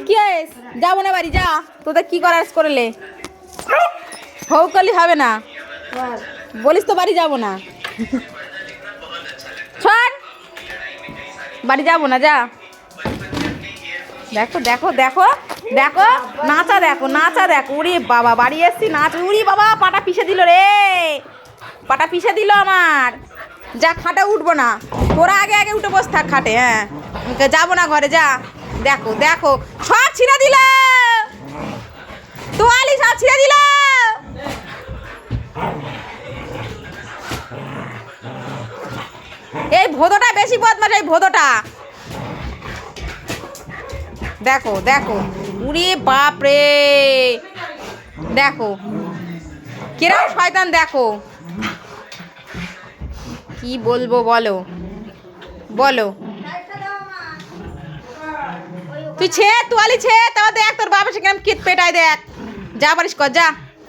কি হয়েছ? যাবো না বাড়ি, যা। তোদের কি করার করলে হোক করলে হবে না, বলিস তো বাড়ি যাবো না। ছাড়, বাড়ি যাবো না, যা। দেখো দেখো দেখো দেখো, নাচা দেখো, নাচা দেখো। উড়ি বাবা, বাড়ি এসছি নাচ। উড়ি বাবা, পাটা পিষে দিল রে, পাটা পিষে দিল আমার। যা, খাটে উঠবো না, তোরা আগে আগে উঠে বসে থাক খাটে। হ্যাঁ, যাবো না ঘরে, যা। দেখো দেখো, সব ছিঁড়ে দিল, তোয়ালি সব ছিঁড়ে দিল। এই ভোদোটা বেশি বদমাশ, এই ভোদোটা। দেখো দেখো, উড়ি বাপ রে, দেখো কিরম শয়তান, দেখো। কি বলবো বলো, বলো। তুই ছে তোয়ালি ছে, তাও দেখ তোর বাবা সে কেমন কিত পেটায়, দেখ। যা পারিস কর, যা।